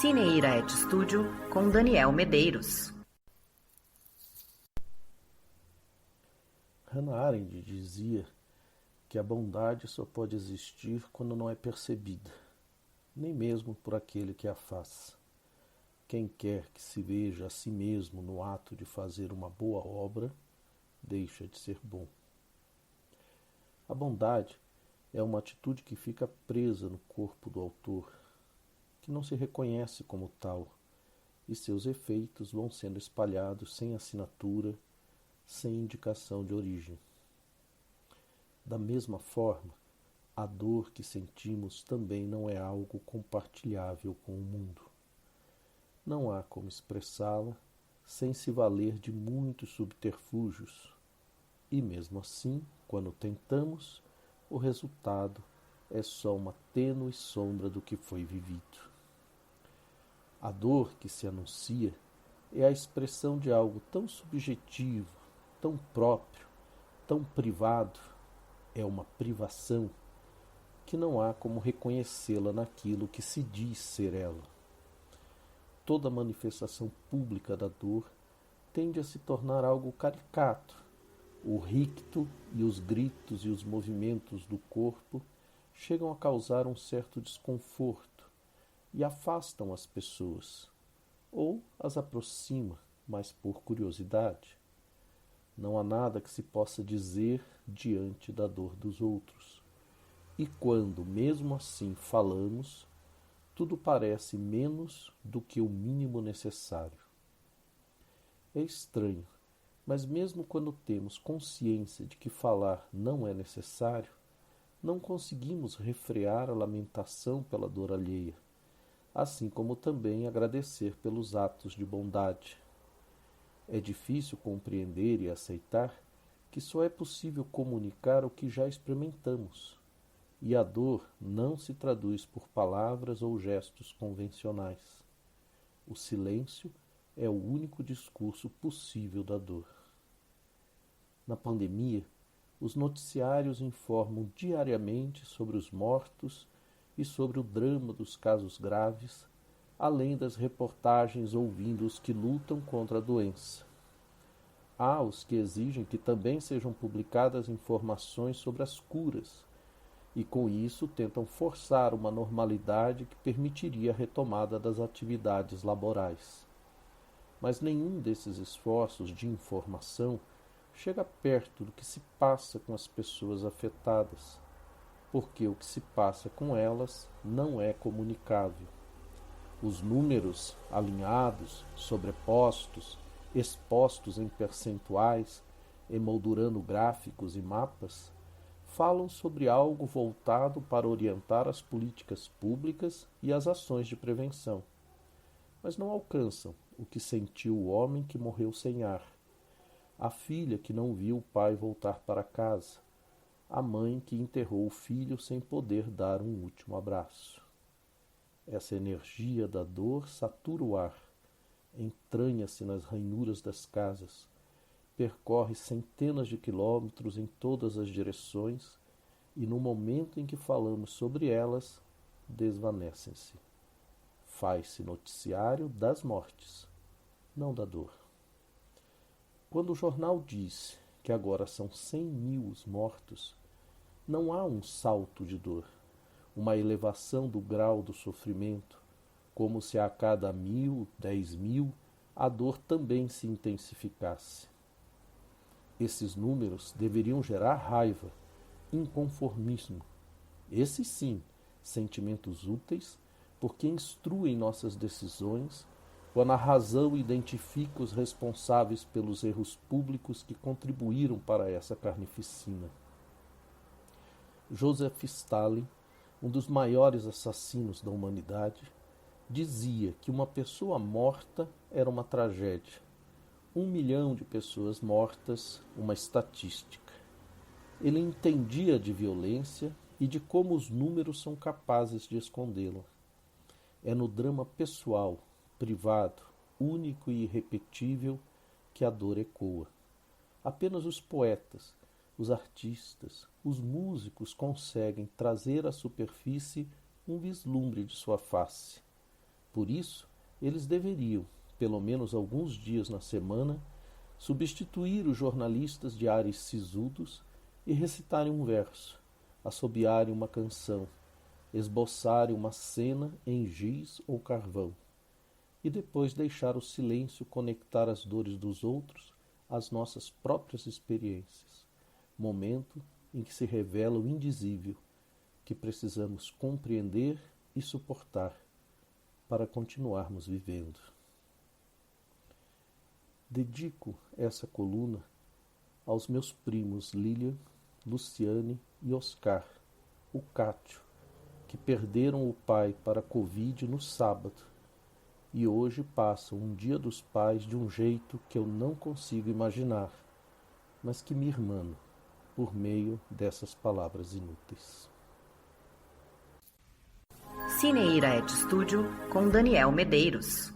Cineira Et Studio com Daniel Medeiros. Hannah Arendt dizia que a bondade só pode existir quando não é percebida, nem mesmo por aquele que a faz. Quem quer que se veja a si mesmo no ato de fazer uma boa obra, deixa de ser bom. A bondade é uma atitude que fica presa no corpo do autor, que não se reconhece como tal, e seus efeitos vão sendo espalhados sem assinatura, sem indicação de origem. Da mesma forma, a dor que sentimos também não é algo compartilhável com o mundo. Não há como expressá-la sem se valer de muitos subterfúgios, e mesmo assim, quando tentamos, o resultado é só uma tênue sombra do que foi vivido. A dor que se anuncia é a expressão de algo tão subjetivo, tão próprio, tão privado, é uma privação, que não há como reconhecê-la naquilo que se diz ser ela. Toda manifestação pública da dor tende a se tornar algo caricato. O ricto e os gritos e os movimentos do corpo chegam a causar um certo desconforto e afastam as pessoas, ou as aproxima, mas por curiosidade. Não há nada que se possa dizer diante da dor dos outros. E quando, mesmo assim, falamos, tudo parece menos do que o mínimo necessário. É estranho, mas mesmo quando temos consciência de que falar não é necessário, não conseguimos refrear a lamentação pela dor alheia, assim como também agradecer pelos atos de bondade. É difícil compreender e aceitar que só é possível comunicar o que já experimentamos, e a dor não se traduz por palavras ou gestos convencionais. O silêncio é o único discurso possível da dor. Na pandemia, os noticiários informam diariamente sobre os mortos e sobre o drama dos casos graves, além das reportagens ouvindo os que lutam contra a doença. Há os que exigem que também sejam publicadas informações sobre as curas, e com isso tentam forçar uma normalidade que permitiria a retomada das atividades laborais. Mas nenhum desses esforços de informação chega perto do que se passa com as pessoas afetadas, porque o que se passa com elas não é comunicável. Os números alinhados, sobrepostos, expostos em percentuais, emoldurando gráficos e mapas, falam sobre algo voltado para orientar as políticas públicas e as ações de prevenção, mas não alcançam o que sentiu o homem que morreu sem ar, a filha que não viu o pai voltar para casa, a mãe que enterrou o filho sem poder dar um último abraço. Essa energia da dor satura o ar, entranha-se nas ranhuras das casas, percorre centenas de quilômetros em todas as direções e, no momento em que falamos sobre elas, desvanecem-se. Faz-se noticiário das mortes, não da dor. Quando o jornal diz que agora são 100.000 os mortos, não há um salto de dor, uma elevação do grau do sofrimento, como se a cada 1.000, 10.000, a dor também se intensificasse. Esses números deveriam gerar raiva, inconformismo. Esses sim, sentimentos úteis, porque instruem nossas decisões, quando a razão identifica os responsáveis pelos erros públicos que contribuíram para essa carnificina. Joseph Stalin, um dos maiores assassinos da humanidade, dizia que uma pessoa morta era uma tragédia. 1 milhão de pessoas mortas, uma estatística. Ele entendia de violência e de como os números são capazes de escondê-la. É no drama pessoal, privado, único e irrepetível que a dor ecoa. Apenas os poetas, os artistas, os músicos conseguem trazer à superfície um vislumbre de sua face. Por isso, eles deveriam, pelo menos alguns dias na semana, substituir os jornalistas de ares sisudos e recitarem um verso, assobiarem uma canção, esboçarem uma cena em giz ou carvão, e depois deixar o silêncio conectar as dores dos outros às nossas próprias experiências, momento em que se revela o indizível, que precisamos compreender e suportar para continuarmos vivendo. Dedico essa coluna aos meus primos Lilian, Luciane e Oscar, o Cátio, que perderam o pai para a Covid no sábado e hoje passam um Dia dos Pais de um jeito que eu não consigo imaginar, mas que me irmano por meio dessas palavras inúteis. Cineira Et Studio com Daniel Medeiros.